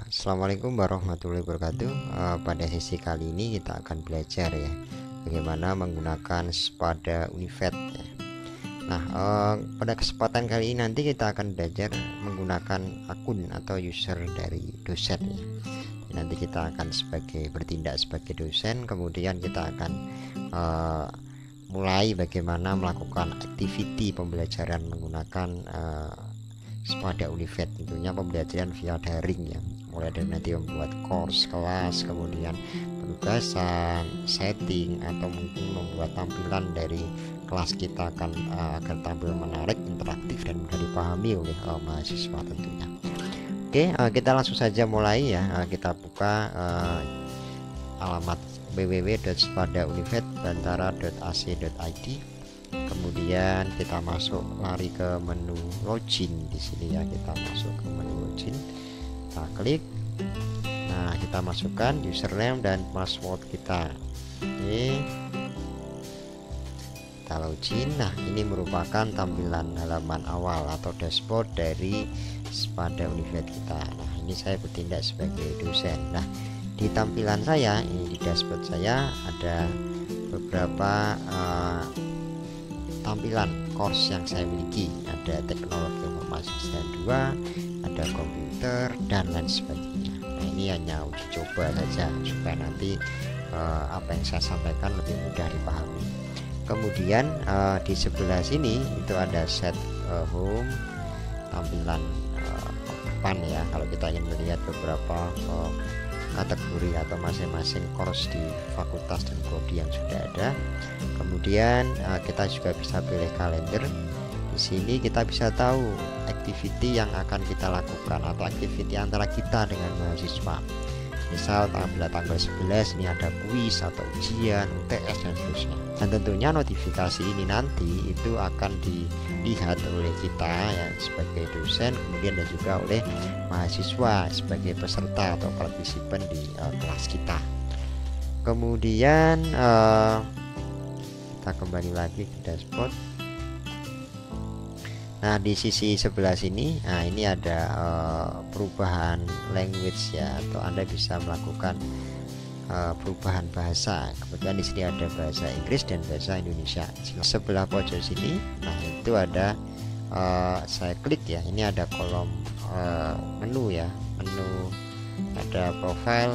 Assalamualaikum warahmatullahi wabarakatuh. Pada sesi kali ini kita akan belajar ya bagaimana menggunakan Spada Univet ya. Nah, pada kesempatan kali ini nanti kita akan belajar menggunakan akun atau user dari dosen ya. Nanti kita akan bertindak sebagai dosen, kemudian kita akan mulai bagaimana melakukan activity pembelajaran menggunakan Spada Univet, tentunya pembelajaran via daring ya, mulai dari nanti membuat course kelas, kemudian penugasan, setting, atau mungkin membuat tampilan dari kelas kita akan agar tampil menarik, interaktif, dan mudah dipahami oleh mahasiswa tentunya. Oke, kita langsung saja mulai ya. Kita buka alamat www.spadaunivet.bantara.ac.id. Kemudian kita masuk, lari ke menu login di sini ya. Kita masuk ke menu login, kita klik. Nah, kita masukkan username dan password kita. Oke, kita login. Nah, ini merupakan tampilan halaman awal atau dashboard dari Spada Univet kita. Nah, ini saya bertindak sebagai dosen. Nah, di tampilan saya ini, di dashboard saya ada beberapa tampilan course yang saya miliki. Ada teknologi informasi dan 2, ada komputer, dan lain sebagainya. Nah, ini hanya uji coba saja supaya nanti apa yang saya sampaikan lebih mudah dipahami. Kemudian di sebelah sini itu ada set home, tampilan depan ya, kalau kita ingin melihat beberapa kategori atau masing-masing course di fakultas dan prodi yang sudah ada. Kemudian kita juga bisa pilih kalender. Di sini kita bisa tahu activity yang akan kita lakukan atau activity antara kita dengan mahasiswa. Misal tanggal 11 ini ada kuis atau ujian, UTS, dan seterusnya. Dan tentunya notifikasi ini nanti itu akan dilihat oleh kita ya sebagai dosen, kemudian dan juga oleh mahasiswa sebagai peserta atau partisipan di kelas kita. Kemudian kita kembali lagi ke dashboard. Nah, di sisi sebelah sini, nah ini ada perubahan language ya, atau Anda bisa melakukan perubahan bahasa. Kemudian di sini ada bahasa Inggris dan bahasa Indonesia. Sebelah pojok sini, nah itu ada saya klik ya, ini ada kolom menu ya, menu ada profile,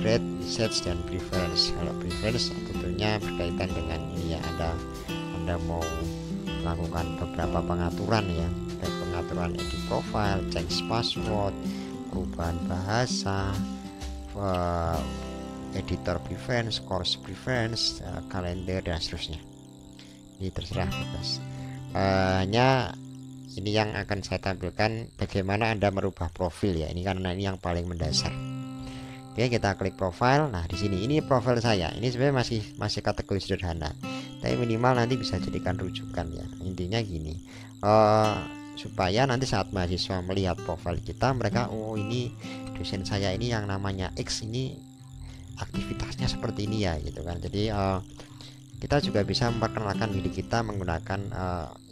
grade, research, dan preference. Kalau preference tentunya berkaitan dengan ini ya, Anda mau melakukan beberapa pengaturan ya, baik pengaturan edit profile, change password, perubahan bahasa, editor preference, course preference, kalender, dan seterusnya. Ini terserah bebas. Hanya ini yang akan saya tampilkan bagaimana Anda merubah profil ya, ini karena ini yang paling mendasar. Oke, kita klik profile. Nah, di sini ini profil saya. Ini sebenarnya masih kategori sederhana, tapi minimal nanti bisa jadikan rujukan ya. Intinya gini, supaya nanti saat mahasiswa melihat profil kita, mereka oh ini dosen saya ini yang namanya X, ini aktivitasnya seperti ini ya gitu kan. Jadi kita juga bisa memperkenalkan diri kita menggunakan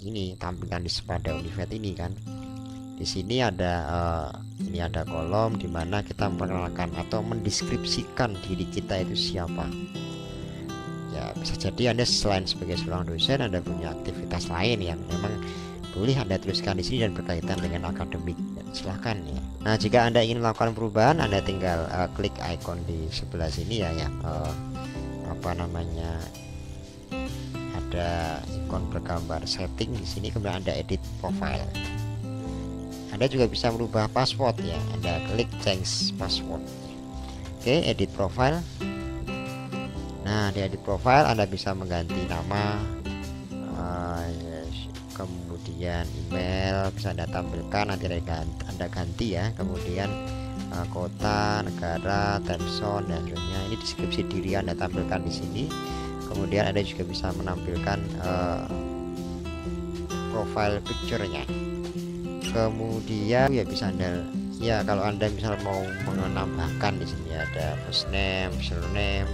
ini tampilan di Spada Univet ini kan. Di sini ada kolom di mana kita memperkenalkan atau mendeskripsikan diri kita itu siapa. Ya, bisa jadi Anda selain sebagai seorang dosen, Anda punya aktivitas lain yang memang boleh Anda tuliskan di sini dan berkaitan dengan akademik. Silahkan ya. Nah, jika Anda ingin melakukan perubahan, Anda tinggal klik icon di sebelah sini ya, ada ikon bergambar setting di sini, kemudian ada edit profile. Anda juga bisa merubah password ya, Anda klik change password. Oke, edit profile. Nah, di edit profile Anda bisa mengganti nama, kemudian email bisa Anda tampilkan, nanti Anda ganti ya. Kemudian kota, negara, time zone, dan seterusnya. Ini deskripsi diri Anda tampilkan di sini. Kemudian Anda juga bisa menampilkan profile picture-nya. Kemudian ya bisa Anda ya, kalau Anda misal mau menambahkan di sini ada first name, surname,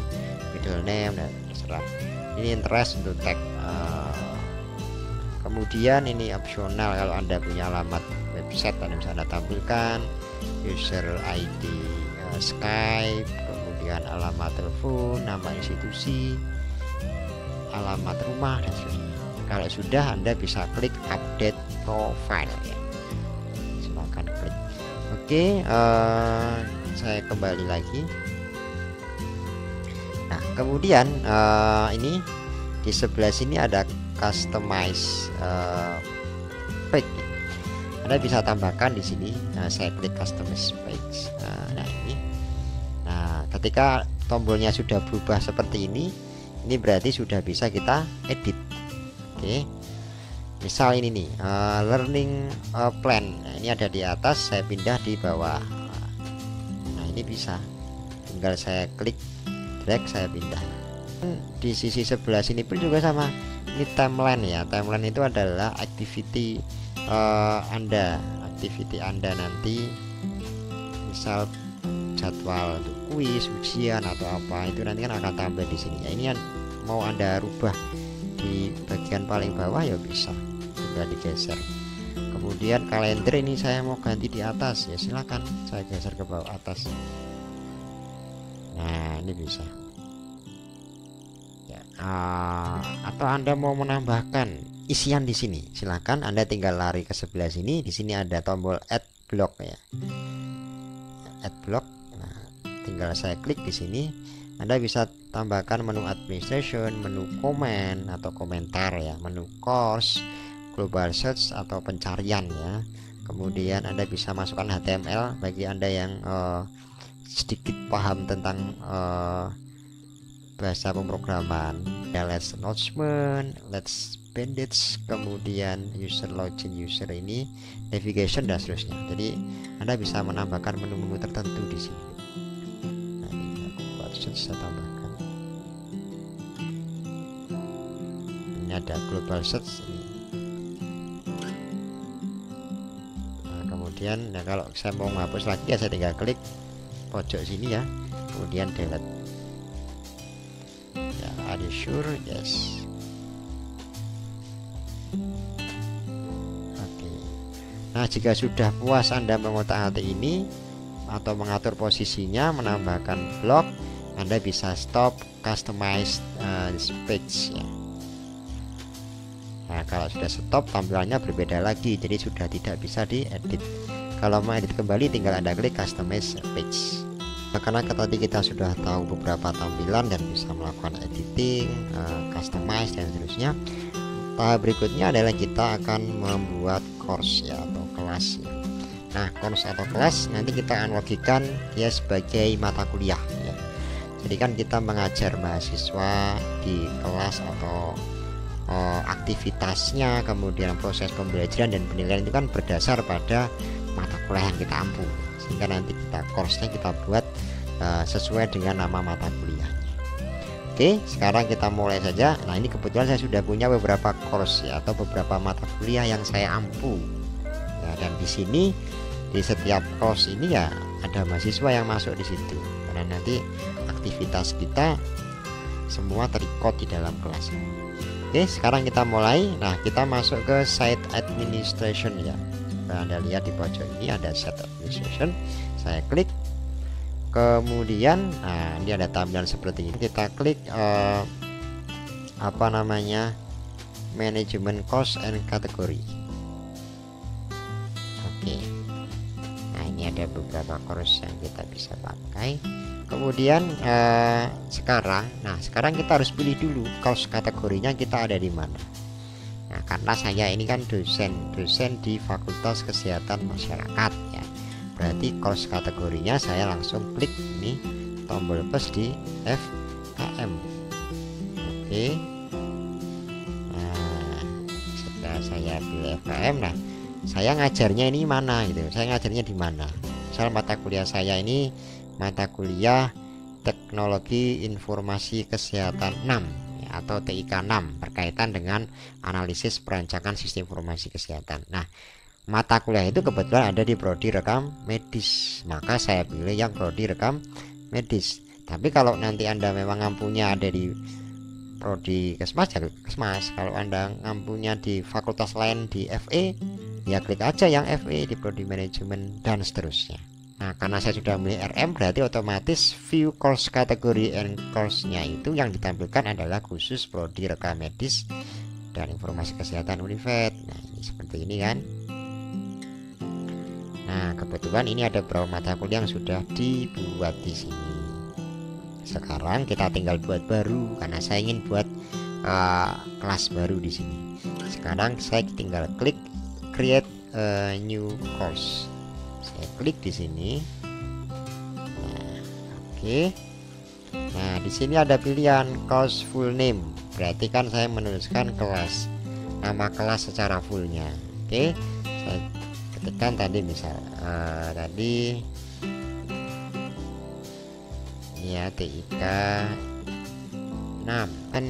middle name, dan terserah. Ini interest untuk tag. Kemudian ini opsional, kalau Anda punya alamat website Anda bisa Anda tampilkan. user ID Skype, kemudian alamat telepon, nama institusi, alamat rumah dan seterusnya. Kalau sudah, Anda bisa klik update profile ya. Silakan klik. Oke, saya kembali lagi. Nah, kemudian ini di sebelah sini ada customize page. Anda bisa tambahkan di sini. Nah, saya klik customize page. Nah, ini. Nah, ketika tombolnya sudah berubah seperti ini berarti sudah bisa kita edit. Oke, misal ini nih learning plan. Nah, ini ada di atas, saya pindah di bawah. Nah, ini bisa, tinggal saya klik drag, saya pindah. Di sisi sebelah sini pun juga sama. Ini timeline ya. Timeline itu adalah activity Anda nanti, misal jadwal untuk kuis, ujian atau apa, itu nanti kan akan tampil di sini ya. Ini kan mau Anda rubah di bagian paling bawah ya bisa, tinggal digeser. Kemudian kalender ini saya mau ganti di atas ya, silakan saya geser ke bawah atas. Nah, ini bisa ya. Atau Anda mau menambahkan isian di sini, silakan Anda tinggal lari ke sebelah sini. Di sini ada tombol add block ya, add block. Nah, tinggal saya klik di sini. Anda bisa tambahkan menu administration, menu komen atau komentar ya, menu course, global search atau pencarian ya. Kemudian Anda bisa masukkan HTML bagi Anda yang sedikit paham tentang bahasa pemrograman ya, let's announcement, let's bandits, kemudian user login, user ini navigation dan seterusnya. Jadi Anda bisa menambahkan menu-menu tertentu di sini. Nah, ini saya tambahkan. Ini ada global search ini. Nah, kemudian kalau saya mau menghapus lagi ya, saya tinggal klik pojok sini ya, kemudian delete ya. Are you sure? Yes. Oke. Nah, jika sudah puas Anda mengotak-atik ini atau mengatur posisinya, menambahkan blok, Anda bisa stop customize page ya. Nah, kalau sudah stop, tampilannya berbeda lagi, jadi sudah tidak bisa diedit. Kalau mau edit kembali, tinggal Anda klik customize page. Nah, karena tadi kita sudah tahu beberapa tampilan dan bisa melakukan editing, customize dan seterusnya, tahap berikutnya adalah kita akan membuat course ya, atau kelas ya. Nah, course atau kelas nanti kita analogikan dia sebagai mata kuliah ya. Jadi kan kita mengajar mahasiswa di kelas atau aktivitasnya, kemudian proses pembelajaran dan penilaian itu kan berdasar pada mata kuliah yang kita ampu, sehingga nanti kita course-nya kita buat sesuai dengan nama mata kuliahnya. Oke, sekarang kita mulai saja. Nah, ini kebetulan saya sudah punya beberapa course ya, atau beberapa mata kuliah yang saya ampu ya, dan di sini di setiap course ini ya ada mahasiswa yang masuk di situ, karena nanti aktivitas kita semua terikot di dalam kelas. Oke, sekarang kita mulai. Nah, kita masuk ke site administration ya. Nah, Anda lihat di pojok ini ada site administration. Saya klik. Kemudian, nah, ini ada tampilan seperti ini. Kita klik apa namanya, management course and category. Oke. Nah, ini ada beberapa course yang kita bisa pakai. Kemudian sekarang kita harus pilih dulu course kategorinya kita ada di mana. Nah, karena saya ini kan dosen di Fakultas Kesehatan Masyarakat ya, berarti course kategorinya saya langsung klik ini tombol plus di FKM. Oke. Nah, setelah saya pilih FKM, nah saya ngajarnya ini mana gitu, saya ngajarnya di mana. Misal mata kuliah saya ini mata kuliah Teknologi Informasi Kesehatan 6 ya, atau TIK 6, berkaitan dengan analisis perancangan sistem informasi kesehatan. Nah, mata kuliah itu kebetulan ada di prodi rekam medis, maka saya pilih yang prodi rekam medis. Tapi kalau nanti Anda memang ngampunya ada di prodi kesmas ya kesmas, kalau Anda ngampunya di fakultas lain di FE ya klik aja yang FE di prodi manajemen dan seterusnya. Nah, Nah, karena saya sudah memilih RM, berarti otomatis view course kategori and course-nya itu yang ditampilkan adalah khusus prodi rekam medis dan informasi kesehatan Univet. Nah, ini seperti ini kan. Nah, kebetulan ini ada beberapa mata kuliah yang sudah dibuat di sini. Sekarang kita tinggal buat baru karena saya ingin buat kelas baru di sini. Sekarang saya tinggal klik create a new course. Saya klik di sini. Nah, oke. Nah, di sini ada pilihan course full name. Berarti kan saya menuliskan kelas, nama kelas secara fullnya. Oke, saya ketikkan tadi misal tadi ya TIK 6 kan,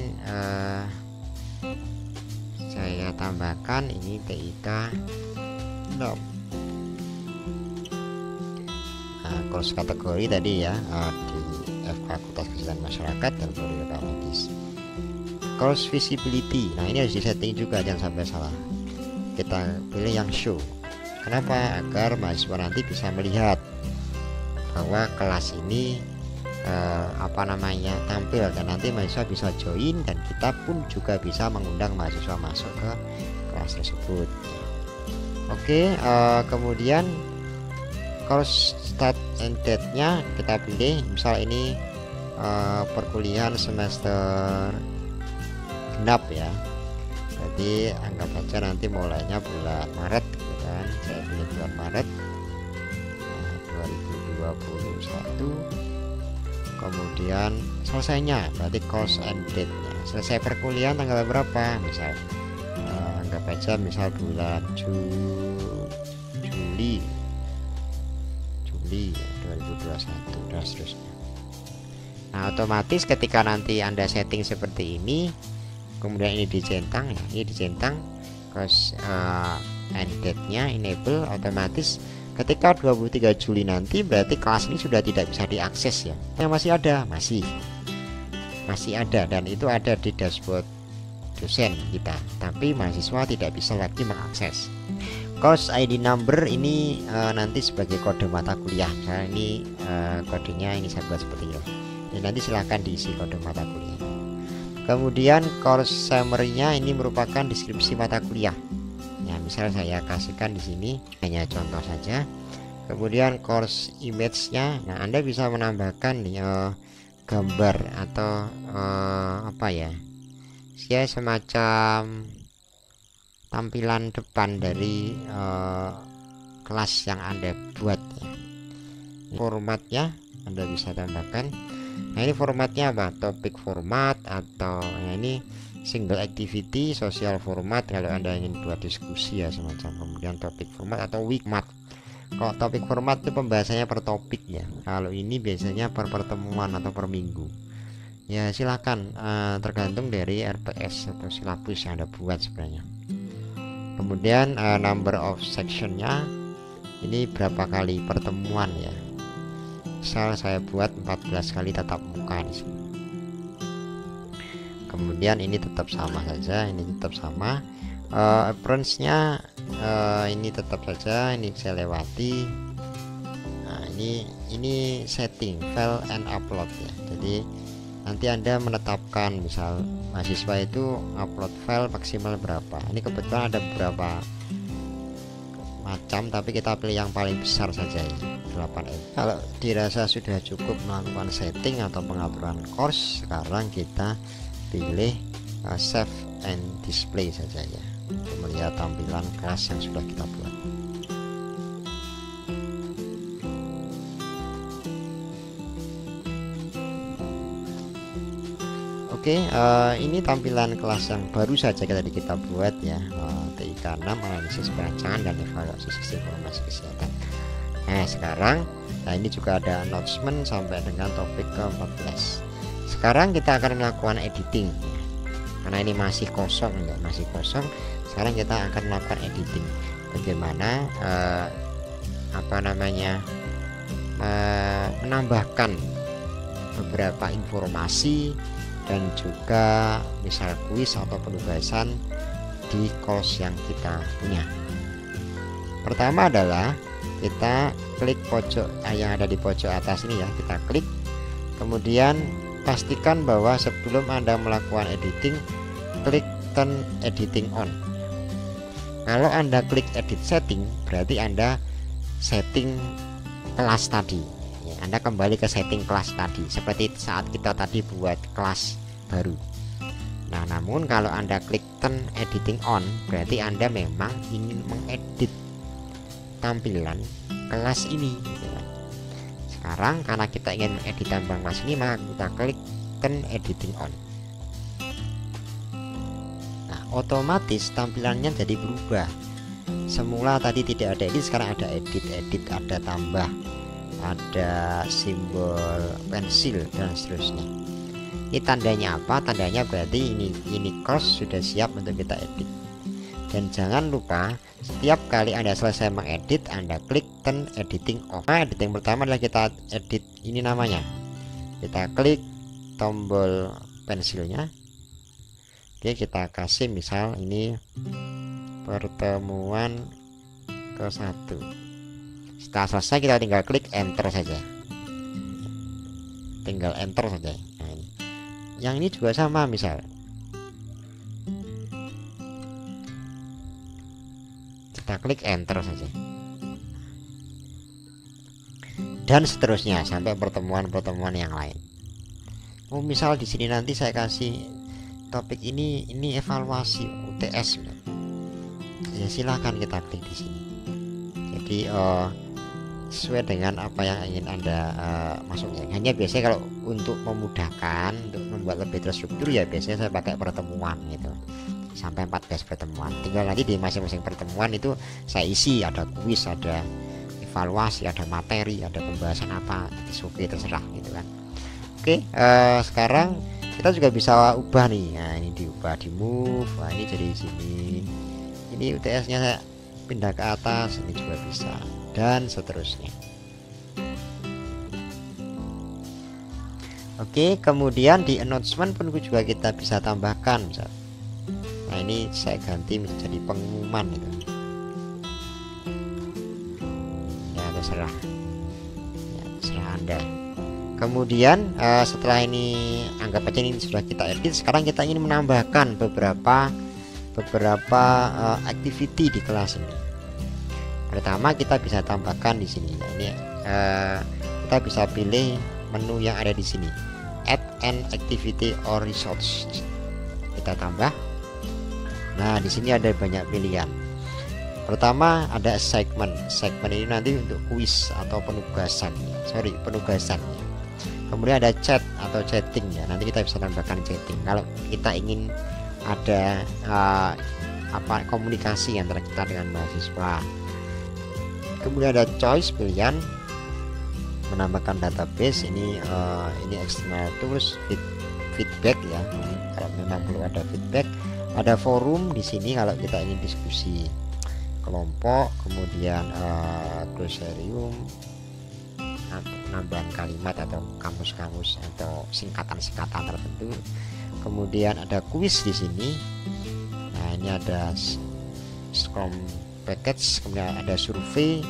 saya tambahkan ini TIK 6. Course kategori tadi ya, di Fakultas Kesehatan Masyarakat dan Prodi Rekam Medis. Course visibility, nah ini harus disetting juga, jangan sampai salah. Kita pilih yang show. Kenapa? Agar mahasiswa nanti bisa melihat bahwa kelas ini tampil, dan nanti mahasiswa bisa join dan kita pun juga bisa mengundang mahasiswa masuk ke kelas tersebut. Oke, kemudian course start and date-nya kita pilih, misal ini perkuliahan semester genap ya, jadi anggap saja nanti mulainya bulan Maret gitu kan. Saya pilih bulan Maret 2021. Kemudian selesainya berarti course and date-nya, selesai perkuliahan tanggal berapa, misal anggap aja misal bulan Juli 2021 dan seterusnya. Nah, otomatis ketika nanti Anda setting seperti ini, kemudian ini dicentang ya, ini dicentang course and date-nya enable, otomatis ketika 23 Juli nanti berarti kelas ini sudah tidak bisa diakses ya. Yang masih ada, masih ada, dan itu ada di dashboard dosen kita, tapi mahasiswa tidak bisa lagi mengakses. Course ID number ini nanti sebagai kode mata kuliah. Misalnya ini kodenya ini saya buat seperti ini. Ini nanti silahkan diisi kode mata kuliah. Kemudian course summary-nya ini merupakan deskripsi mata kuliah. Ya, misal saya kasihkan di sini hanya contoh saja. Kemudian course image-nya, nah Anda bisa menambahkan gambar atau apa ya, semacam tampilan depan dari kelas yang Anda buat ya. Formatnya Anda bisa tambahkan. Nah, ini formatnya apa? Topik format atau ini single activity, social format kalau Anda ingin buat diskusi ya semacam. Kemudian topik format atau weekmat. Kalau topik format itu pembahasannya per topik ya. Kalau ini biasanya per pertemuan atau per minggu. Ya silakan, tergantung dari RPS atau silabus yang Anda buat sebenarnya. Kemudian number of sectionnya ini berapa kali pertemuan ya. Misal saya buat 14 kali tatap muka di sini. Kemudian ini tetap sama saja, ini tetap sama. Appearance-nya ini tetap saja, ini saya lewati. Nah, ini setting file and upload ya. Jadi nanti Anda menetapkan misal mahasiswa itu upload file maksimal berapa. Ini kebetulan ada beberapa macam, tapi kita pilih yang paling besar saja ya, 8 MB. Kalau dirasa sudah cukup melakukan setting atau pengaturan course, sekarang kita pilih save and display saja ya, untuk melihat tampilan kelas yang sudah kita buat. Oke, ini tampilan kelas yang baru saja tadi kita buat ya, TIK 6 analisis perancangan dan evaluasi sistem informasi kesehatan. Nah sekarang, ini juga ada announcement sampai dengan topik ke-14. Sekarang kita akan melakukan editing karena ini masih kosong ya, masih kosong. Sekarang kita akan melakukan editing, bagaimana menambahkan beberapa informasi dan juga misal kuis atau penugasan di course yang kita punya. Pertama adalah kita klik pojok yang ada di pojok atas ini ya, kita klik. Kemudian pastikan bahwa sebelum Anda melakukan editing, klik turn editing on. Kalau Anda klik edit setting, berarti Anda setting kelas tadi ya, Anda kembali ke setting kelas tadi seperti saat kita tadi buat kelas baru. Nah, namun kalau Anda klik turn editing on, berarti Anda memang ingin mengedit tampilan kelas ini gitu kan. Sekarang karena kita ingin mengedit tampilan kelas ini, maka kita klik turn editing on. Nah, otomatis tampilannya jadi berubah. Semula tadi tidak ada edit, sekarang ada edit, ada tambah, ada simbol pensil dan seterusnya. Ini tandanya apa? Tandanya berarti ini course sudah siap untuk kita edit. Dan jangan lupa setiap kali Anda selesai mengedit, Anda klik turn editing off. Nah, editing pertama adalah kita edit ini namanya. Kita klik tombol pensilnya. Oke, kita kasih misal ini pertemuan ke-1. Setelah selesai kita tinggal klik enter saja. Tinggal enter saja. Nah, ini. Yang ini juga sama misal. Kita klik enter saja. Dan seterusnya sampai pertemuan-pertemuan yang lain. Oh, misal di sini nanti saya kasih topik ini evaluasi UTS. Ya silakan kita klik di sini. Jadi sesuai dengan apa yang ingin Anda masukkan. Hanya biasanya kalau untuk memudahkan, untuk membuat lebih terstruktur ya biasanya saya pakai pertemuan gitu, sampai 14 pertemuan. Tinggal nanti di masing-masing pertemuan itu saya isi, ada kuis, ada evaluasi, ada materi, ada pembahasan apa, oke terserah gitu kan. Oke, sekarang kita juga bisa ubah nih. Nah, ini diubah, di move. Nah, ini jadi di sini. Ini UTS-nya saya pindah ke atas, ini juga bisa, dan seterusnya. Oke, kemudian di announcement pun juga kita bisa tambahkan misal. Nah, ini saya ganti menjadi pengumuman itu. Ya terserah. Ya, terserah Anda. Kemudian setelah ini anggap aja ini sudah kita edit, sekarang kita ingin menambahkan beberapa activity di kelas ini. Pertama kita bisa tambahkan di sini. Nah, ini kita bisa pilih menu yang ada di sini, add an activity or resource. Kita tambah. Nah, di sini ada banyak pilihan. Pertama ada segmen. Segmen ini nanti untuk kuis atau penugasan. Penugasan. Kemudian ada chat atau chatting ya. Nanti kita bisa tambahkan chatting. Kalau kita ingin ada komunikasi antara kita dengan mahasiswa. Kemudian ada choice, pilihan, menambahkan database. Ini external tools, feedback ya. Kalau memang perlu ada feedback. Ada forum di sini kalau kita ingin diskusi kelompok. Kemudian glossarium, penambahan kalimat atau kamus-kamus atau singkatan-singkatan tertentu. Kemudian ada kuis di sini. Nah, ini ada Scrum package, kemudian ada survei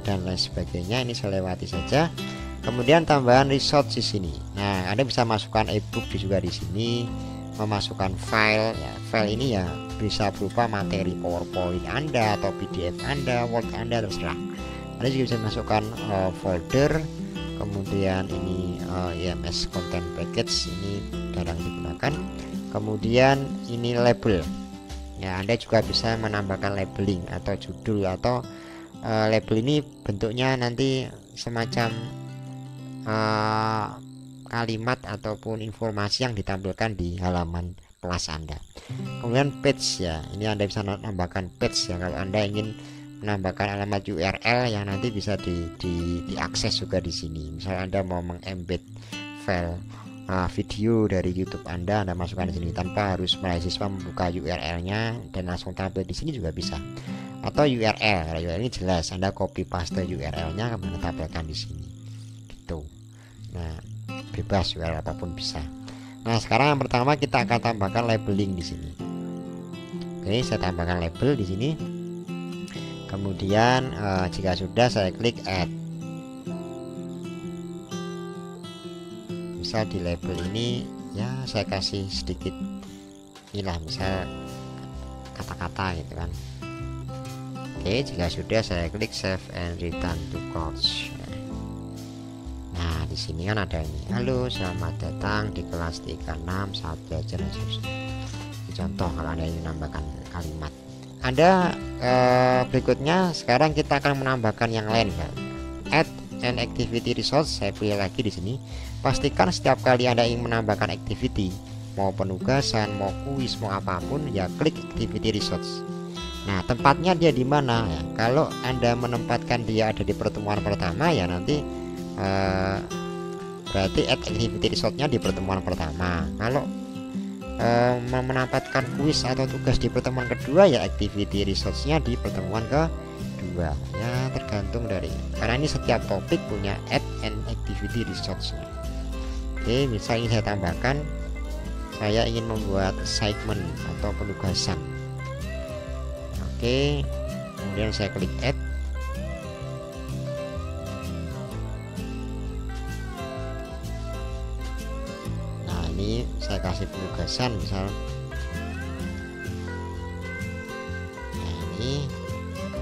dan lain sebagainya. Ini saya lewati saja. Kemudian tambahan resource di sini. Nah, Anda bisa masukkan ebook juga di sini, memasukkan file. Ya, file ini ya bisa berupa materi PowerPoint Anda atau PDF Anda, Word Anda, terserah. Anda juga bisa masukkan folder. Kemudian ini IMS content package, ini jarang digunakan. Kemudian ini label ya, Anda juga bisa menambahkan labeling atau judul, atau label ini bentuknya nanti semacam kalimat ataupun informasi yang ditampilkan di halaman kelas Anda. Kemudian page ya, ini Anda bisa menambahkan page ya kalau Anda ingin menambahkan alamat URL yang nanti bisa diakses juga di sini. Misalnya Anda mau mengembed file video dari YouTube Anda masukkan di sini tanpa harus mahasiswa membuka URL-nya dan langsung tampil di sini juga bisa. Atau URL ini jelas Anda copy paste URL-nya kemudian tampilkan di sini. Gitu. Nah, bebas URL apapun bisa. Nah, sekarang yang pertama kita akan tambahkan labeling di sini. Oke, saya tambahkan label di sini. Kemudian jika sudah, saya klik add. Misal di label ini ya saya kasih sedikit inilah, misal kata-kata gitu kan. Oke, jika sudah, saya klik save and return to course. Nah, di sini kan ada ini, halo selamat datang di kelas 36 saat belajar dan seterusnya. Ini contoh kalau Anda ingin menambahkan kalimat. Ada berikutnya, sekarang kita akan menambahkan yang lain kan. Add an activity resource. Saya pilih lagi di sini. Pastikan setiap kali Anda ingin menambahkan activity, mau penugasan, mau kuis, mau apapun, ya klik activity resource. Nah, tempatnya dia di mana ya? Kalau Anda menempatkan dia ada di pertemuan pertama, ya nanti berarti add activity resource-nya di pertemuan pertama. Kalau menempatkan kuis atau tugas di pertemuan kedua, ya activity resource-nya di pertemuan kedua. Ya tergantung dari, karena ini setiap topik punya add and activity resource-nya. Oke, misalnya saya tambahkan, saya ingin membuat assignment atau penugasan. Oke, kemudian saya klik add. Nah, ini saya kasih penugasan misal. Nah, ini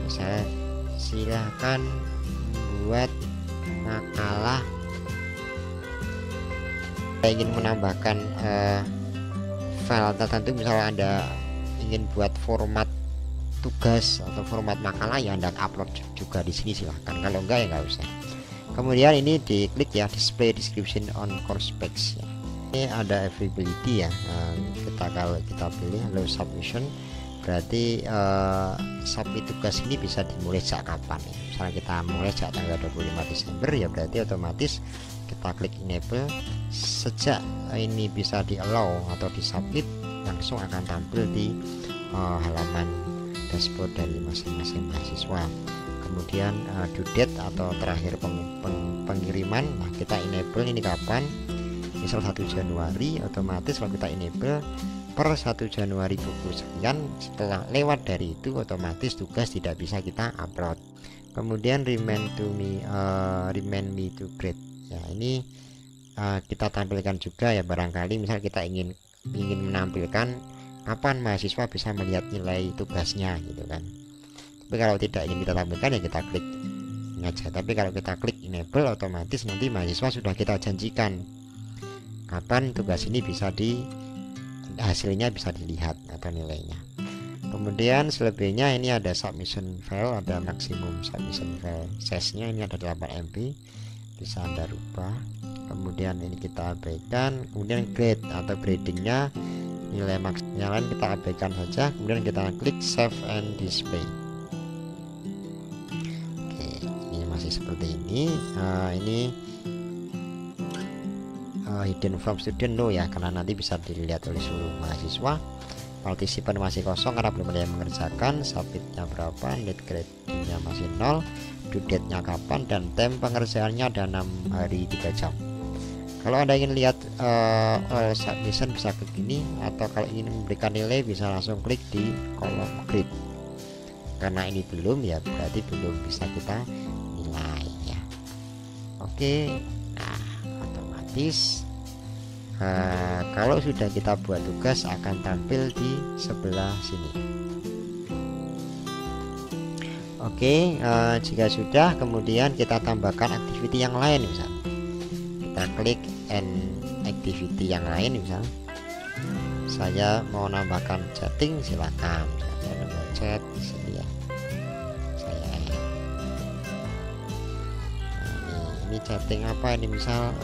saya silahkan buat makalah. Saya ingin menambahkan file tertentu, misalnya Anda ingin buat format tugas atau format makalah, ya Anda upload juga di sini, silahkan. Kalau enggak, ya nggak usah. Kemudian ini diklik ya, display description on course page ya. Ini ada availability ya. Kalau kita pilih low submission, berarti submit tugas ini bisa dimulai sejak kapan ya. Misalnya kita mulai sejak tanggal 25 Desember, ya berarti otomatis kita klik enable, sejak ini bisa di allow atau di submit, langsung akan tampil di halaman dashboard dari masing-masing mahasiswa. Kemudian due date atau terakhir pengiriman, nah kita enable ini kapan, misal 1 Januari, otomatis kalau kita enable per 1 Januari pukul sekian, setelah lewat dari itu otomatis tugas tidak bisa kita upload. Kemudian remind me to grade ya, ini kita tampilkan juga ya, barangkali misal kita ingin menampilkan kapan mahasiswa bisa melihat nilai tugasnya gitu kan. Tapi kalau tidak ingin kita tampilkan, ya kita klik ini aja. Tapi kalau kita klik enable, otomatis nanti mahasiswa sudah kita janjikan kapan tugas ini bisa hasilnya bisa dilihat atau nilainya. Kemudian selebihnya ini ada submission file, ada maksimum submission file size-nya, ini ada 8 MB, bisa Anda rubah. Kemudian ini kita abaikan. Kemudian grade atau gradingnya, nilai maksnya lain kita abaikan saja. Kemudian kita klik save and display. Oke, ini masih seperti ini. Ini hidden from student no ya, karena nanti bisa dilihat oleh seluruh mahasiswa. Partisipan masih kosong karena belum ada yang mengerjakan. Submitnya berapa, net grade-nya masih 0, due date-nya kapan, dan time pengerjaannya ada 6 hari 3 jam. Kalau Anda ingin lihat all submission bisa ke gini, atau kalau ingin memberikan nilai bisa langsung klik di kolom grade. Karena ini belum, ya berarti belum bisa kita nilai ya. Oke, nah otomatis kalau sudah kita buat tugas akan tampil di sebelah sini. Oke, jika sudah, kemudian kita tambahkan activity yang lain, misal kita klik and activity yang lain, misal saya mau nambahkan chatting, silakan saya nambah chat di sini ya. Saya ini chatting apa ini, misal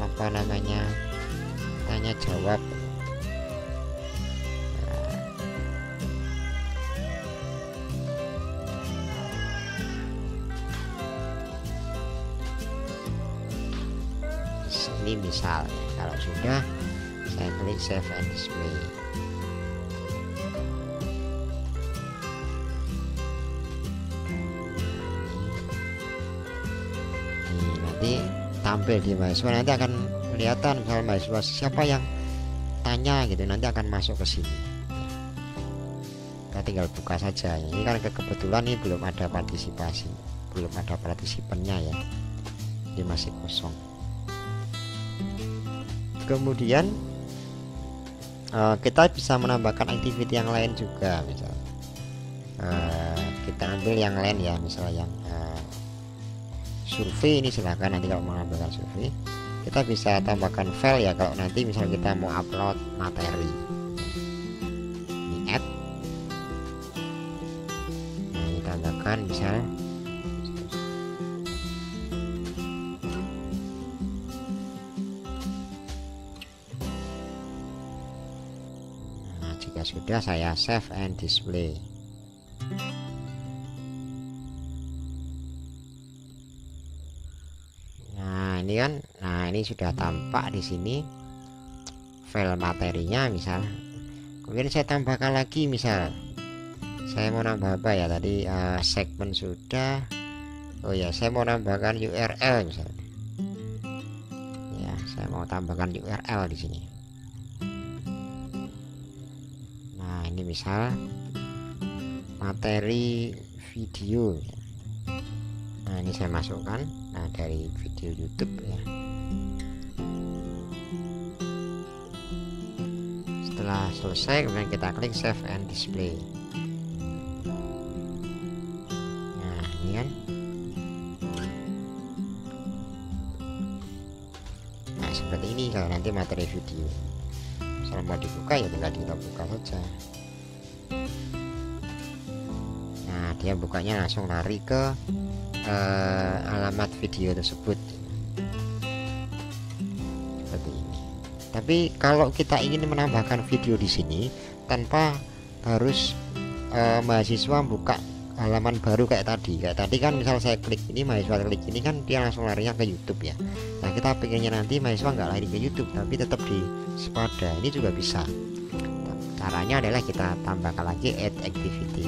apa namanya, tanya jawab. Ini misal ya. Kalau sudah, saya klik save and display. Ini nanti tampil di mahasiswa, nanti akan kelihatan misalnya mahasiswa siapa yang tanya gitu, nanti akan masuk ke sini. Kita tinggal buka saja. Ini kan kebetulan ini belum ada partisipasi, belum ada partisipannya ya, ini masih kosong. Kemudian kita bisa menambahkan activity yang lain juga. Misal kita ambil yang lain ya, misalnya yang survei. Ini silahkan, nanti kalau menambahkan survei kita bisa tambahkan file ya, kalau nanti misal kita mau upload materi. Ini add, nah, kita tambahkan misal sudah, saya save and display. Nah ini kan, nah ini sudah tampak di sini file materinya misal. Kemudian saya tambahkan lagi, misal saya mau nambah apa ya tadi, segmen sudah. Oh ya, saya mau nambahkan URL misalnya. Ya, saya mau tambahkan URL di sini. Ini misal materi video. Nah ini saya masukkan, nah dari video YouTube ya. Setelah selesai kemudian kita klik save and display. Nah ini kan, nah seperti ini kalau nanti materi video. Kalau mau dibuka ya tinggal kita buka saja. Nah dia bukanya langsung lari ke alamat video tersebut seperti ini. Tapi kalau kita ingin menambahkan video di sini tanpa harus mahasiswa buka halaman baru kayak tadi kan, misal saya klik ini, mahasiswa klik ini kan dia langsung larinya ke YouTube ya. Nah kita pengennya nanti mahasiswa nggak lari ke YouTube tapi tetap di Spada, ini juga bisa. Caranya adalah kita tambahkan lagi add activity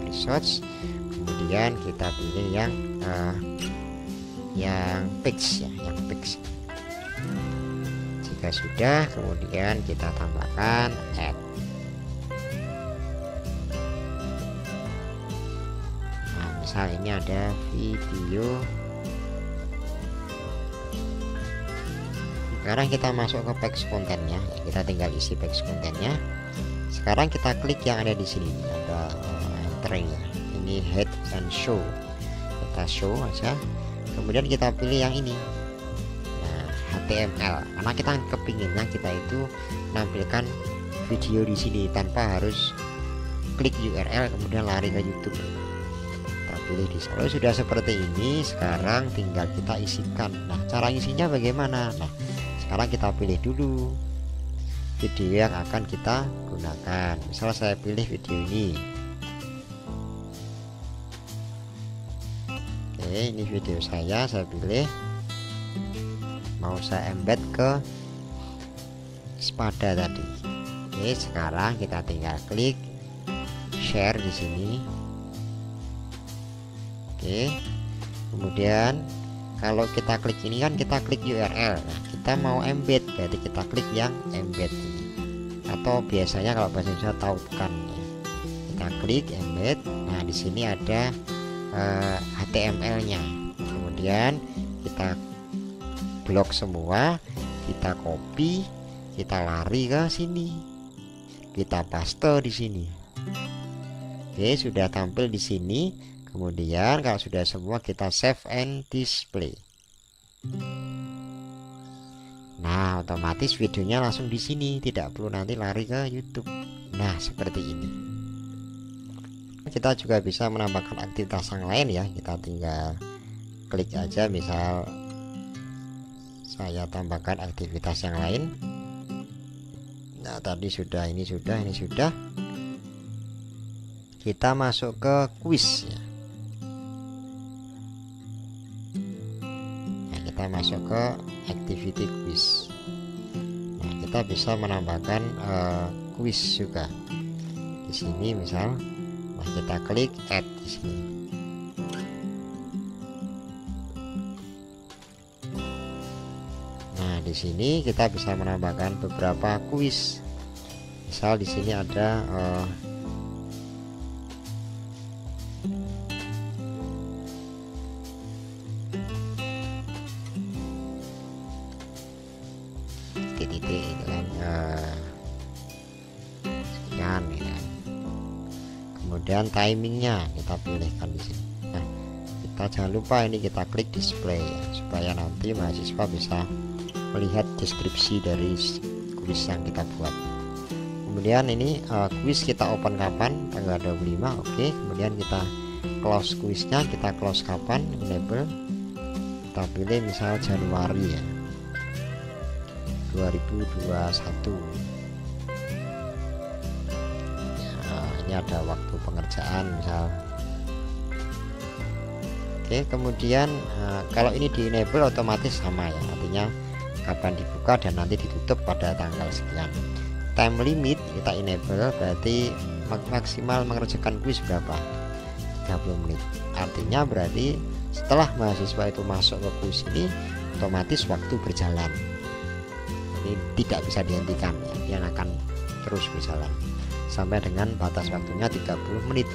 resource, kemudian kita pilih yang page ya, yang page. Jika sudah, kemudian kita tambahkan add. Nah misal ini ada video. Sekarang kita masuk ke page kontennya, kita tinggal isi page kontennya. Sekarang kita klik yang ada di sini, ada entry ya. Ini head and show, kita show aja. Kemudian kita pilih yang ini, nah, HTML, karena kita kepinginnya kita itu menampilkan video di sini tanpa harus klik URL kemudian lari ke YouTube. Kita pilih di sini. Sudah seperti ini, sekarang tinggal kita isikan. Nah cara isinya bagaimana? Nah sekarang kita pilih dulu video yang akan kita gunakan. Misal saya pilih video ini. Oke, ini video saya pilih, mau saya embed ke Spada tadi. Oke, sekarang kita tinggal klik share di sini. Oke, kemudian kalau kita klik ini kan kita klik URL. Nah, kita mau embed, berarti kita klik yang embed ini. Atau biasanya kalau bahasa Indonesia tautkan ya. Kita klik embed. Nah, di sini ada HTML-nya. Kemudian kita blok semua, kita copy, kita lari ke sini. Kita paste di sini. Oke, sudah tampil di sini. Kemudian kalau sudah semua kita save and display. Nah otomatis videonya langsung di sini, tidak perlu nanti lari ke YouTube. Nah seperti ini. Kita juga bisa menambahkan aktivitas yang lain ya. Kita tinggal klik aja, misal saya tambahkan aktivitas yang lain. Nah tadi sudah, ini sudah, ini sudah. Kita masuk ke quiz ya. Kita masuk ke activity quiz. Nah, kita bisa menambahkan quiz juga di sini misal. Nah, kita klik add di sini. Nah, di sini kita bisa menambahkan beberapa quiz. Misal di sini ada titik-titik itu kan, sekian ya. Kemudian timingnya kita pilihkan di sini. Nah, kita jangan lupa ini kita klik display ya, supaya nanti mahasiswa bisa melihat deskripsi dari kuis yang kita buat. Kemudian ini kuis kita open kapan, tanggal 25. Oke, kemudian kita close kuisnya, kita close kapan, enable, kita pilih misal Januari ya 2021. Ini ada waktu pengerjaan misal. Oke, kemudian kalau ini di enable otomatis sama ya, artinya kapan dibuka dan nanti ditutup pada tanggal sekian. Time limit kita enable, berarti maksimal mengerjakan kuis berapa, 30 menit. Artinya berarti setelah mahasiswa itu masuk ke kuis ini otomatis waktu berjalan, ini tidak bisa dihentikan ya, dia akan terus berjalan sampai dengan batas waktunya 30 menit.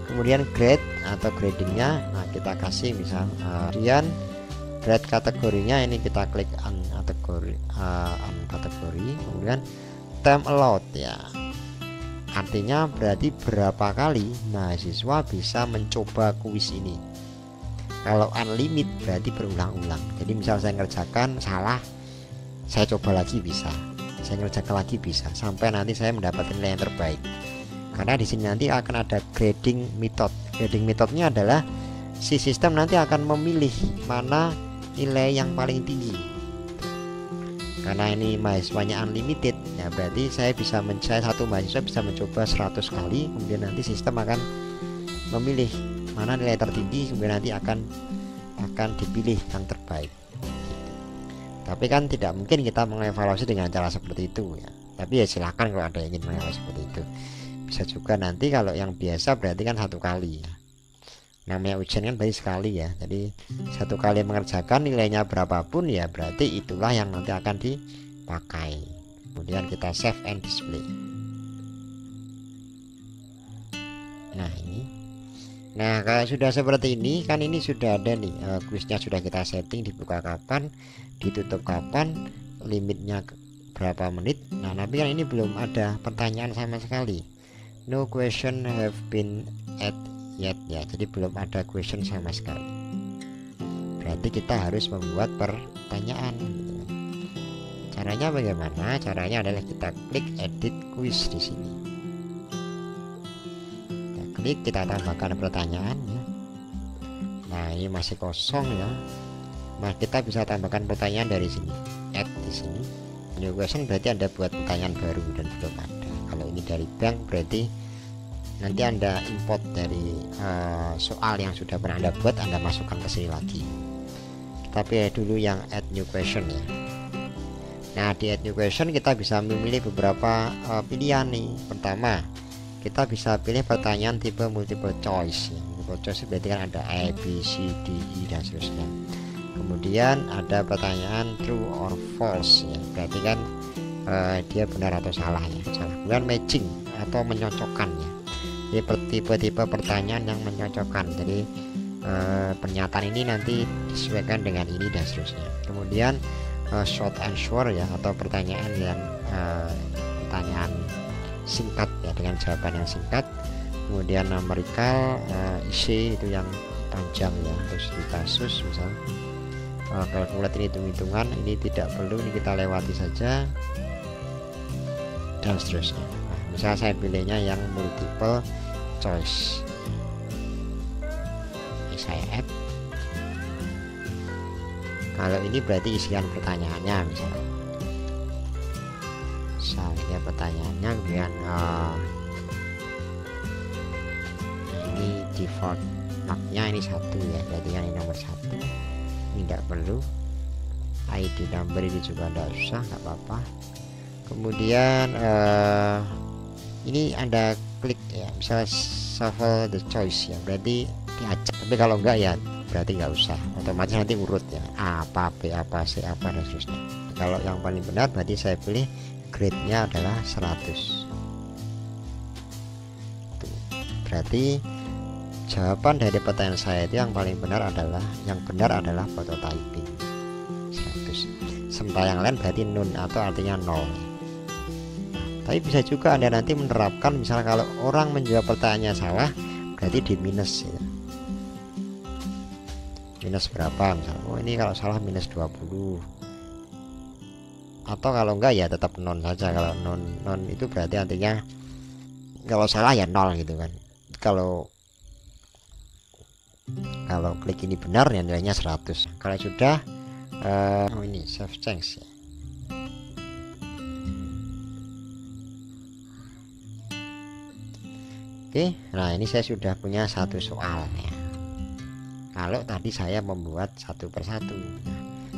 Kemudian grade atau gradingnya, nah kita kasih misal kemudian grade kategorinya ini kita klik on kategori, kemudian time allowed ya, artinya berarti berapa kali mahasiswa bisa mencoba kuis ini. Kalau unlimit berarti berulang-ulang, jadi misal saya ngerjakan salah, saya coba lagi bisa, saya ngerjakan lagi bisa, sampai nanti saya mendapatkan nilai yang terbaik. Karena di sini nanti akan ada grading method. Grading methodnya adalah si sistem nanti akan memilih mana nilai yang paling tinggi. Karena ini mahasiswanya unlimited ya, berarti saya satu mahasiswa bisa mencoba 100 kali, kemudian nanti sistem akan memilih mana nilai tertinggi, kemudian nanti akan dipilih yang terbaik. Tapi kan tidak mungkin kita mengevaluasi dengan cara seperti itu ya. Tapi ya silahkan kalau ada yang ingin mengevaluasi seperti itu. Bisa juga nanti kalau yang biasa berarti kan 1 kali ya. Namanya ujian kan berarti sekali ya. Jadi 1 kali mengerjakan nilainya berapapun ya berarti itulah yang nanti akan dipakai. Kemudian kita save and display. Nah ini. Nah kalau sudah seperti ini kan ini sudah ada nih kuisnya sudah kita setting, dibuka kapan, ditutup kapan, limitnya berapa menit. Nah tapi kan ini belum ada pertanyaan sama sekali, no question have been added yet ya, jadi belum ada question sama sekali. Berarti kita harus membuat pertanyaan gitu. Caranya bagaimana? Caranya adalah kita klik edit quiz di sini, kita klik, kita tambahkan pertanyaannya. Nah ini masih kosong ya. Nah kita bisa tambahkan pertanyaan dari sini, add di sini. New question berarti Anda buat pertanyaan baru dan belum ada. Kalau ini dari bank berarti nanti Anda import dari soal yang sudah pernah Anda buat, Anda masukkan ke sini lagi. Tapi dulu yang add new question ya. Nah di add new question kita bisa memilih beberapa pilihan nih. Pertama kita bisa pilih pertanyaan tipe multiple choice ya. Multiple choice berarti kan ada A, B, C, D, E dan seterusnya. Kemudian ada pertanyaan true or false ya, berarti kan dia benar atau salah ya, salah. Kemudian matching atau menyocokkan ya, jadi tipe-tipe pertanyaan yang menyocokkan, jadi pernyataan ini nanti disesuaikan dengan ini dan seterusnya. Kemudian short answer ya, atau pertanyaan yang pertanyaan singkat ya, dengan jawaban yang singkat. Kemudian numerical, isi itu yang panjang ya, terus di kasus misal kalkulator hitung-hitungan ini tidak perlu, ini kita lewati saja dan seterusnya. Nah, misal saya pilihnya yang multiple choice, ini saya add. Kalau ini berarti isian pertanyaannya misalnya pertanyaannya, kemudian ini default marknya ini 1 ya, berarti yang ini nomor 1. Ini tidak perlu, ID number ini juga tidak usah, nggak apa-apa. Kemudian ini Anda klik ya, misalnya shuffle the choice ya, berarti diacak. Tapi kalau enggak ya berarti nggak usah, otomatis nanti urut ya, A apa, B apa, C apa dan seterusnya. Kalau yang paling benar berarti saya pilih grade-nya adalah 100. Tuh, berarti jawaban dari pertanyaan saya itu yang paling benar adalah, prototyping 100. sementara yang lain berarti none atau artinya nol. Tapi bisa juga Anda nanti menerapkan misalnya kalau orang menjawab pertanyaannya salah berarti di minus ya. Minus berapa misalnya, oh ini kalau salah minus 20, atau kalau enggak ya tetap non saja. Kalau non itu berarti artinya kalau salah ya nol gitu kan. Kalau klik ini benar ya nilainya 100. Kalau sudah oh ini save change ya. Oke, nah ini saya sudah punya satu soal ya. Kalau tadi saya membuat satu persatu,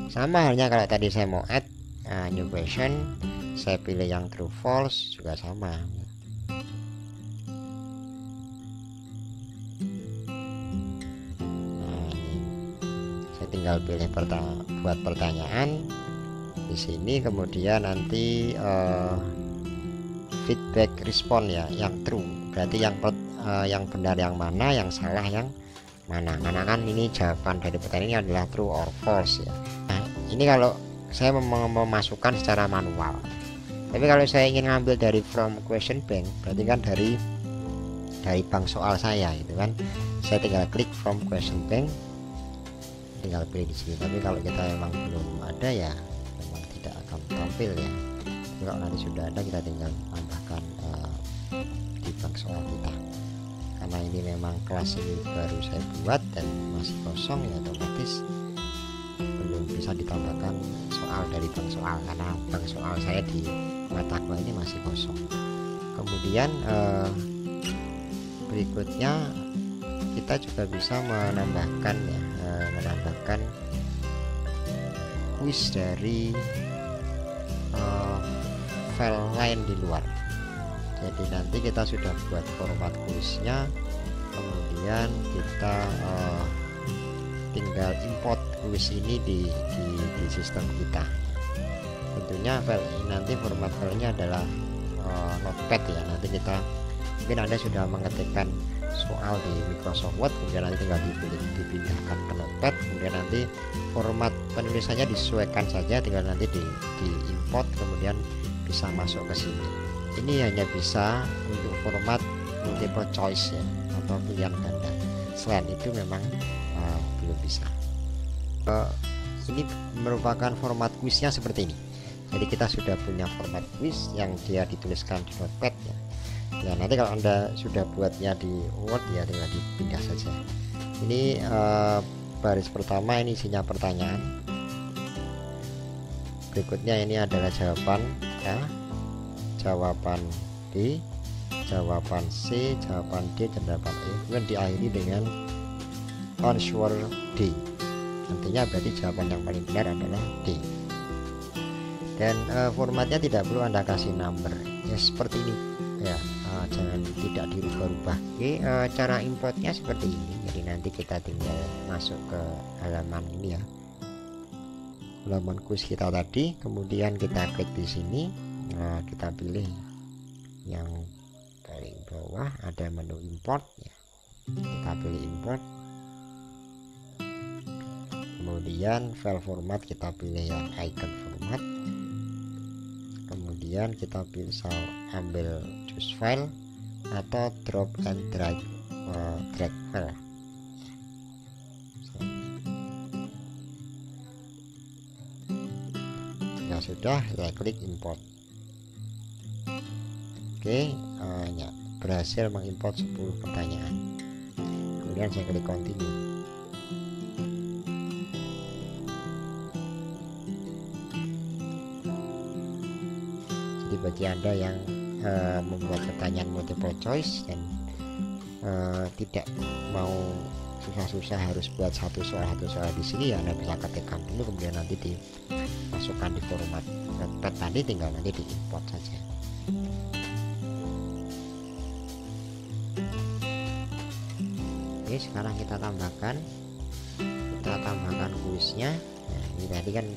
sama halnya kalau tadi saya mau add new question, saya pilih yang true false juga sama. Nah, ini saya tinggal pilih buat pertanyaan di sini, kemudian nanti feedback respon ya, yang true berarti yang benar yang mana, yang salah yang mana. Karena kan ini jawaban dari pertanyaan ini adalah true or false ya. Nah ini kalau saya memasukkan secara manual. Tapi kalau saya ingin ngambil dari from question bank, berarti kan dari bank soal saya itu kan, saya tinggal klik from question bank, tinggal pilih di sini. Tapi kalau kita memang belum ada ya memang tidak akan tampil ya. Jadi kalau nanti sudah ada kita tinggal tambahkan di bank soal kita. Karena ini memang kelas ini baru saya buat dan masih kosong ya, otomatis belum bisa ditambahkan soal dari bank soal karena bank soal saya di mata kuliah ini masih kosong. Kemudian berikutnya kita juga bisa menambahkan ya, menambahkan kuis dari file lain di luar. Jadi nanti kita sudah buat format kuisnya, kemudian kita tinggal import kuis ini di sistem kita. Tentunya file ini nanti format filenya adalah notepad ya. Nanti kita mungkin Anda sudah mengetikkan soal di Microsoft Word, kemudian nanti tinggal dipindahkan ke notepad, kemudian nanti format penulisannya disesuaikan saja, tinggal nanti di import kemudian bisa masuk ke sini. Ini hanya bisa untuk format multiple choice ya, atau pilihan ganda. Selain itu memang belum bisa. Ini merupakan format kuisnya seperti ini. Jadi kita sudah punya format kuis yang dia dituliskan di notepad ya. Ya nanti kalau Anda sudah buatnya di Word ya tinggal dipindah saja. Ini baris pertama ini isinya pertanyaan. Berikutnya ini adalah jawaban ya. Jawaban D, jawaban C, jawaban D, dan jawaban E. Kemudian diakhiri dengan answer D. Nantinya berarti jawaban yang paling benar adalah D. Dan formatnya tidak perlu Anda kasih number ya, seperti ini ya, jangan tidak dirubah-rubah. Oke, cara importnya seperti ini. Jadi nanti kita tinggal masuk ke halaman ini ya, halaman kuis kita tadi, kemudian kita klik di sini. Nah, kita pilih yang paling bawah ada menu import ya. Kita pilih import, kemudian file format kita pilih yang icon format, kemudian kita bisa ambil choose file atau drop and drag file. Jika sudah, saya klik import. Oke, ya, berhasil mengimport 10 pertanyaan. Kemudian saya klik continue. Jadi bagi Anda yang membuat pertanyaan multiple choice dan tidak mau susah-susah harus buat satu soal di sini ya, Anda bisa ketikkan dulu kemudian nanti dimasukkan di format notepad tadi, tinggal nanti diimport saja. Oke, sekarang kita tambahkan kuisnya. Nah, ini tadi kan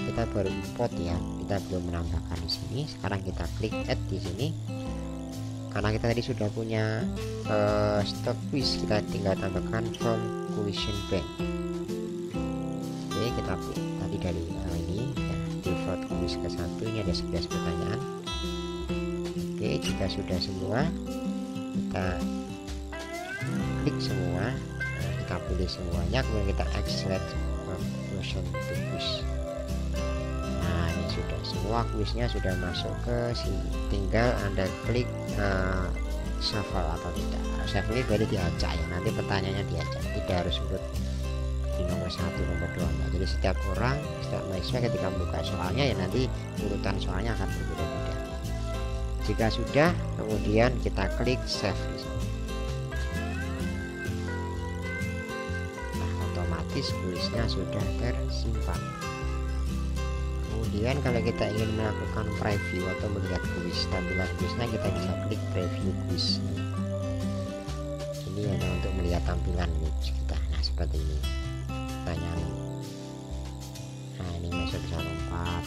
kita baru import ya, kita belum menambahkan di sini. Sekarang kita klik add di sini. Karena kita tadi sudah punya stock quiz, kita tinggal tambahkan from question bank. Oke, kita tadi dari ini ya. default kuis ke 1. Ini ada 11 pertanyaan. Oke, jika sudah semua, kita klik semua. Nah, kita pilih semuanya, kemudian kita select question to quiz. Nah, ini sudah semua kuisnya sudah masuk ke sini. Tinggal Anda klik shuffle atau tidak. Shuffle ini berarti diacak ya, nanti pertanyaannya diacak, tidak harus urut di nomor 1, nomor 2 ya. Jadi setiap orang, setiap mahasiswa ketika membuka soalnya ya nanti urutan soalnya akan berbeda-beda. Jika sudah, kemudian kita klik save di sini. Nah, otomatis kuisnya sudah tersimpan. Kemudian kalau kita ingin melakukan preview atau melihat kuis, tampilan kuisnya, kita bisa klik preview kuis. Ini hanya untuk melihat tampilan kuis kita. Nah, seperti ini. Pertanyaan. Nah, ini masuk bisa lompat.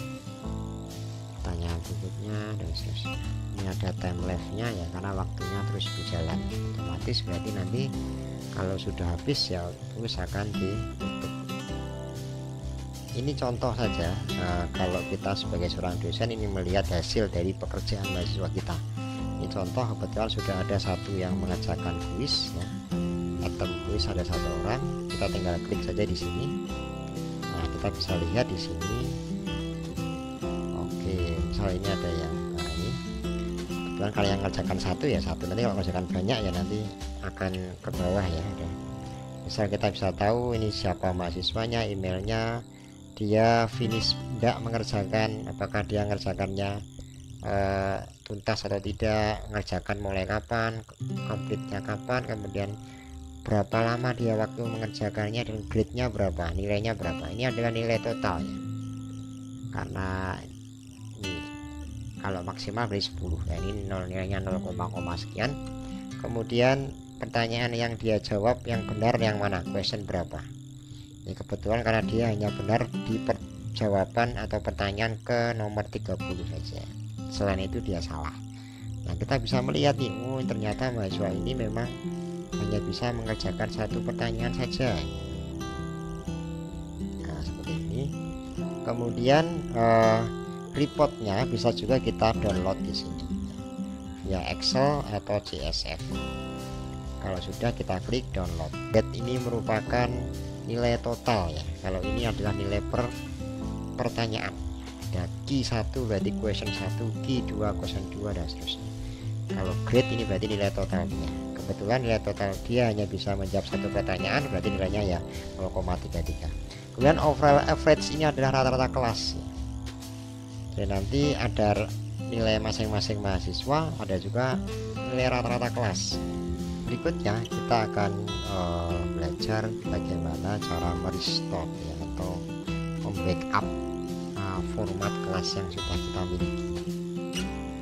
Pertanyaan berikutnya dan seterusnya. Ini ada time lapse-nya ya, karena waktunya terus berjalan. Otomatis berarti nanti kalau sudah habis ya kuis akan ditutup. Ini contoh saja. Kalau kita sebagai seorang dosen ini melihat hasil dari pekerjaan mahasiswa kita. Ini contoh, kebetulan sudah ada satu yang mengerjakan kuis ya. Item kuis ada 1 orang, kita tinggal klik saja di sini. Nah, kita bisa lihat di sini. Oke, misal ini ada yang ini. Kebetulan kalau yang mengerjakan 1 ya 1, nanti kalau mengerjakan banyak ya nanti akan ke bawah ya. Misal kita bisa tahu ini siapa mahasiswanya, emailnya, dia finish tidak mengerjakan, apakah dia mengerjakannya tuntas atau tidak, mengerjakan mulai kapan, complete-nya kapan, kemudian berapa lama dia waktu mengerjakannya, dan grade-nya berapa, nilainya berapa. Ini adalah nilai total ya, karena ini kalau maksimal dari 10 ya, ini nilainya 0, sekian. Kemudian pertanyaan yang dia jawab yang benar yang mana, question berapa. Ini kebetulan karena dia hanya benar di jawaban atau pertanyaan ke nomor 30 saja, selain itu dia salah. Nah, kita bisa melihat nih, oh ternyata mahasiswa ini memang hanya bisa mengerjakan 1 pertanyaan saja. Nah, seperti ini. Kemudian reportnya bisa juga kita download di sini via Excel atau CSV. Kalau sudah, kita klik download. Ini merupakan nilai total ya. Kalau ini adalah nilai per pertanyaan. Ada key 1 berarti question 1, key 2 question 2 dan seterusnya. Kalau grade ini berarti nilai totalnya. Kebetulan nilai total dia hanya bisa menjawab 1 pertanyaan, berarti nilainya ya 0,33. Kemudian overall average ini adalah rata-rata kelas. Dan nanti ada nilai masing-masing mahasiswa, ada juga nilai rata-rata kelas. Berikutnya kita akan belajar bagaimana cara merestore ya, atau membackup format kelas yang sudah kita miliki,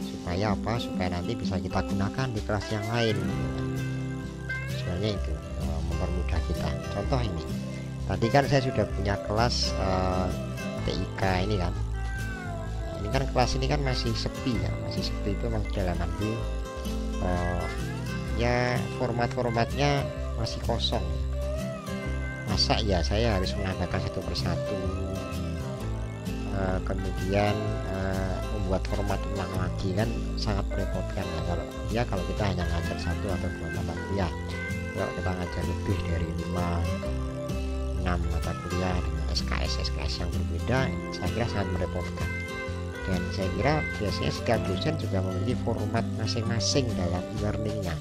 supaya apa, supaya nanti bisa kita gunakan di kelas yang lain. Sebenarnya itu mempermudah kita. Contoh ini, tadi kan saya sudah punya kelas TIK ini kan. Nah, ini kan kelas ini kan masih sepi ya, masih sepi itu masih dalam arti ya format-formatnya masih kosong. Masa ya saya harus menambahkan 1 persatu, kemudian membuat format ulang lagi, kan sangat merepotkan ya. Kalau kita hanya ngajar 1 atau 2 mata kuliah, kalau kita ngajar lebih dari 5, 6 mata kuliah dengan SKS yang berbeda, saya kira sangat merepotkan. Dan saya kira biasanya setiap dosen juga memiliki format masing-masing dalam e-learningnya,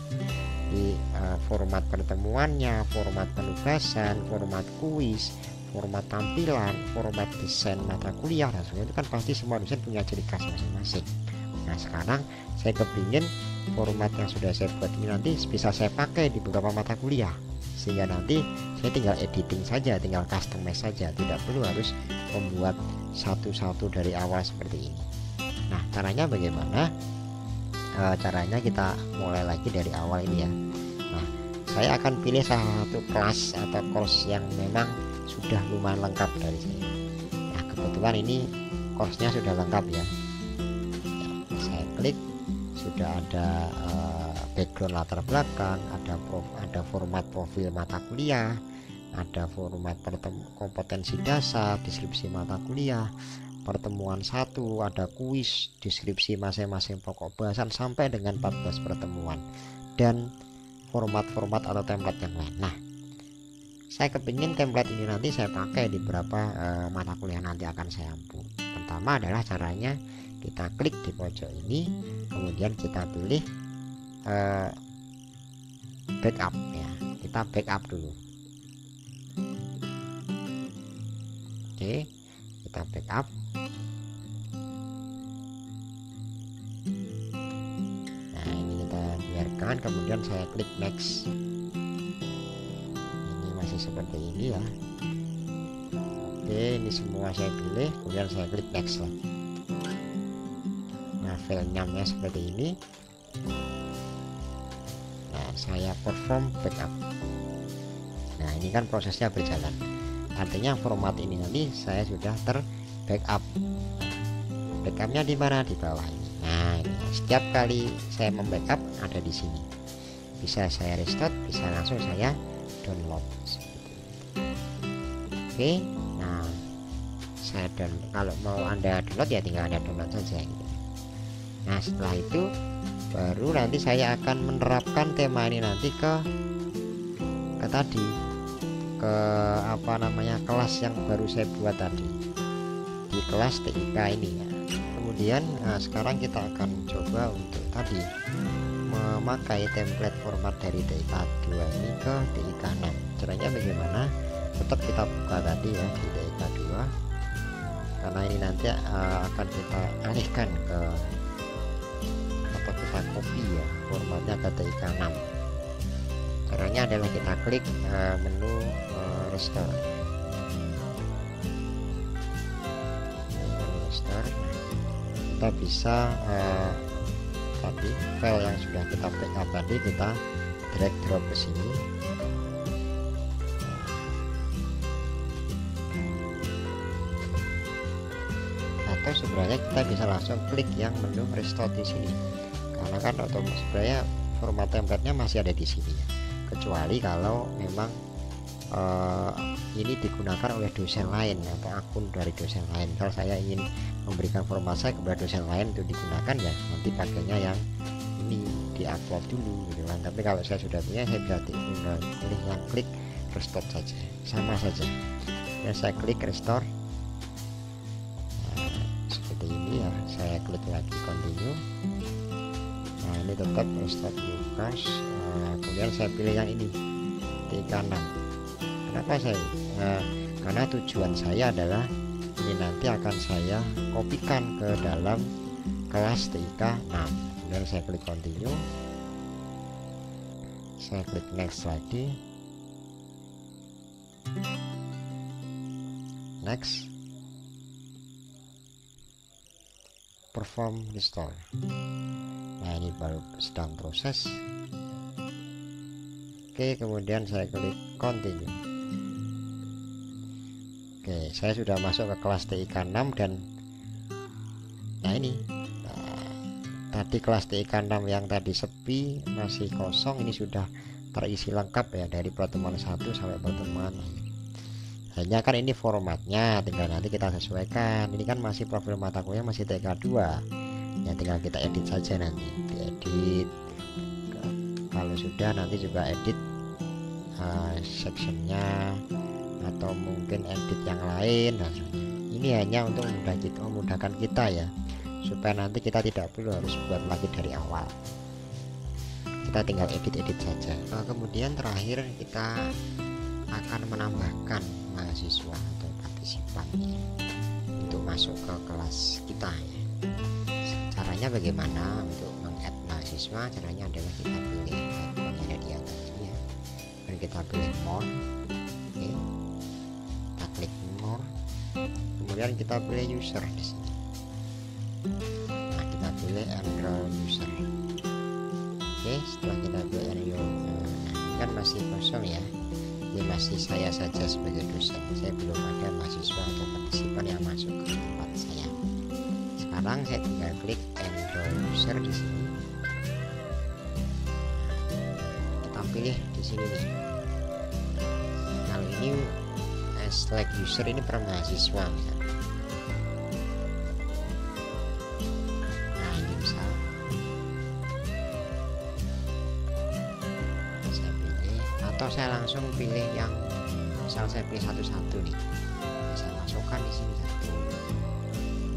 di format pertemuannya, format penugasan, format kuis, format tampilan, format desain mata kuliah, dan sebagainya. Itu kan pasti semua dosen punya ciri khas masing-masing. Nah, sekarang saya kepingin format yang sudah saya buat ini nanti bisa saya pakai di beberapa mata kuliah, sehingga nanti saya tinggal editing saja, tinggal customize saja, tidak perlu harus membuat satu-satu dari awal seperti ini. Nah, caranya bagaimana? Caranya kita mulai lagi dari awal ini ya. Nah, saya akan pilih salah satu kelas atau course yang memang sudah lumayan lengkap dari saya. Nah, kebetulan ini course-nya sudah lengkap ya. Saya klik, sudah ada background latar belakang, ada format profil mata kuliah, ada format kompetensi dasar, deskripsi mata kuliah, pertemuan 1, ada kuis, deskripsi masing-masing pokok bahasan sampai dengan 14 pertemuan, dan format-format atau template yang lain. Nah, saya kepingin template ini nanti saya pakai di beberapa mata kuliah nanti akan saya ampu. Pertama adalah caranya kita klik di pojok ini, kemudian kita pilih backup ya, kita backup dulu. Oke, kita backup. Nah, ini kita biarkan, kemudian saya klik next. Ini masih seperti ini ya. Oke, ini semua saya pilih, kemudian saya klik next lagi. Nah, file namanya seperti ini. Nah, saya perform backup. Nah, ini kan prosesnya berjalan, artinya format ini nanti saya sudah backup. Backupnya di mana? Di bawah ini. Nah, ini setiap kali saya membackup ada di sini, bisa saya restart, bisa langsung saya download. Oke, nah saya download. Kalau mau Anda download ya tinggal Anda download saja gitu. Nah, setelah itu baru nanti saya akan menerapkan tema ini nanti ke tadi, ke apa namanya, kelas yang baru saya buat tadi di kelas TIK ini ya. Kemudian sekarang kita akan coba untuk tadi memakai template format dari TIK 2 ini ke TIK 6. Caranya bagaimana? Tetap kita buka tadi ya di TIK 2, karena ini nanti akan kita alihkan ke, atau kita copy ya formatnya ke TIK 6. Caranya adalah kita klik menu restore. Kita bisa tadi file yang sudah kita backup tadi kita drag drop ke sini. Atau sebenarnya kita bisa langsung klik yang menu restore di sini, karena kan otomatis sebenarnya format template-nya masih ada di sini ya. Kecuali kalau memang ini digunakan oleh dosen lain atau akun dari dosen lain. Kalau saya ingin memberikan format saya kepada dosen lain untuk digunakan ya nanti pakainya yang ini, diupload dulu gitu kan. Tapi kalau saya sudah punya, saya bisa pilih yang klik restore saja, sama saja ya. Saya klik restore. Nah, seperti ini ya, saya klik lagi continue. Nah, ini tetap restore Lukas. Kemudian saya pilih yang ini TIK 6. Kenapa saya karena tujuan saya adalah ini nanti akan saya kopikan ke dalam kelas TIK 6. Kemudian saya klik continue, saya klik next lagi, next, perform restore. Nah, ini baru sedang proses. Oke, kemudian saya klik continue. Oke, saya sudah masuk ke kelas TIK 6 dan nah ini tadi kelas TIK 6 yang tadi sepi masih kosong, ini sudah terisi lengkap ya dari pertemuan 1 sampai pertemuan akhir. Hanya kan ini formatnya tinggal nanti kita sesuaikan. Ini kan masih profil mata kuliah masih TIK 2 ya, tinggal kita edit saja nanti, diedit. Kalau sudah nanti juga edit sectionnya atau mungkin edit yang lain. Nah, ini hanya untuk memudahkan kita ya, supaya nanti kita tidak perlu harus buat lagi dari awal, kita tinggal edit-edit saja. Kemudian terakhir kita akan menambahkan mahasiswa atau partisipan untuk masuk ke kelas kita ya. Caranya bagaimana untuk meng-add mahasiswa? Caranya adalah kita pilih icon yang ada di atas ini ya, dan kita pilih more. Oke, kita klik more, kemudian kita pilih user di sini. Nah, kita pilih enroll user. Oke, setelah kita pilih enroll, nah, kan masih kosong ya, ini masih saya saja sebagai dosen, saya belum ada mahasiswa atau partisipan yang masuk ke tempat saya. Sekarang saya tinggal klik enroll user di sini. Kita pilih di sini nih. Kalau ini select user ini per mahasiswa misalnya. atau saya langsung pilih yang misal saya pilih satu-satu nih, saya masukkan di sini 1,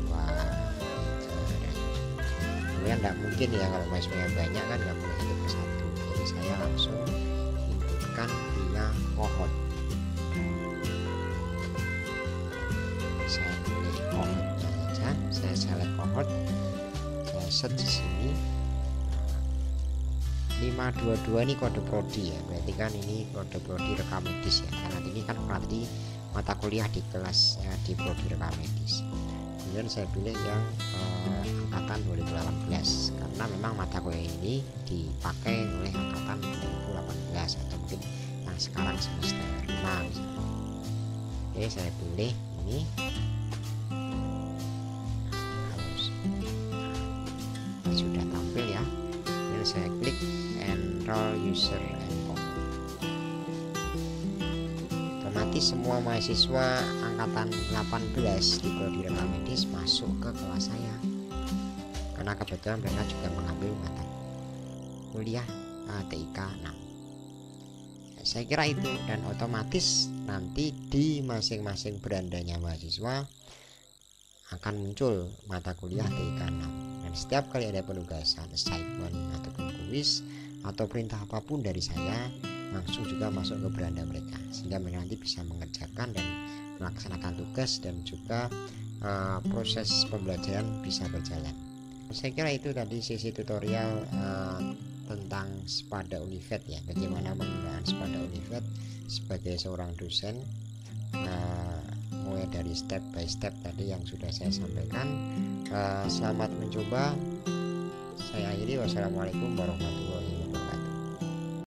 2, 3, kemudian tidak mungkin ya kalau mahasiswanya banyak kan nggak boleh satu persatu, jadi saya langsung inputkan via cohort. Saya pilih cohortnya saja, saya select cohort, saya search di sini 522 ini kode prodi ya, berarti kan ini kode prodi rekam medis ya, karena ini kan berarti mata kuliah di kelas ya, di prodi rekam medis. Kemudian saya pilih yang angkatan 2018 karena memang mata kuliah ini dipakai oleh angkatan 2018 atau mungkin yang sekarang semester 5 misalnya. Oke, saya pilih ini. Sudah tampil ya, ini saya klik enroll user and code. Otomatis semua mahasiswa angkatan 18 di prodi rekam medis masuk ke kelas saya karena kebetulan mereka juga mengambil mata kuliah TIK 6. Saya kira itu, dan otomatis nanti di masing-masing berandanya mahasiswa akan muncul mata kuliah TIK 6. Dan setiap kali ada penugasan, assignment ataupun kuis atau perintah apapun dari saya, langsung juga masuk ke beranda mereka, sehingga mereka nanti bisa mengerjakan dan melaksanakan tugas, dan juga proses pembelajaran bisa berjalan. Saya kira itu tadi sesi tutorial tentang Spada Univet ya, bagaimana menggunakan Spada Univet sebagai seorang dosen, mulai dari step by step tadi yang sudah saya sampaikan. Selamat mencoba. Saya akhiri, wassalamualaikum warahmatullahi wabarakatuh.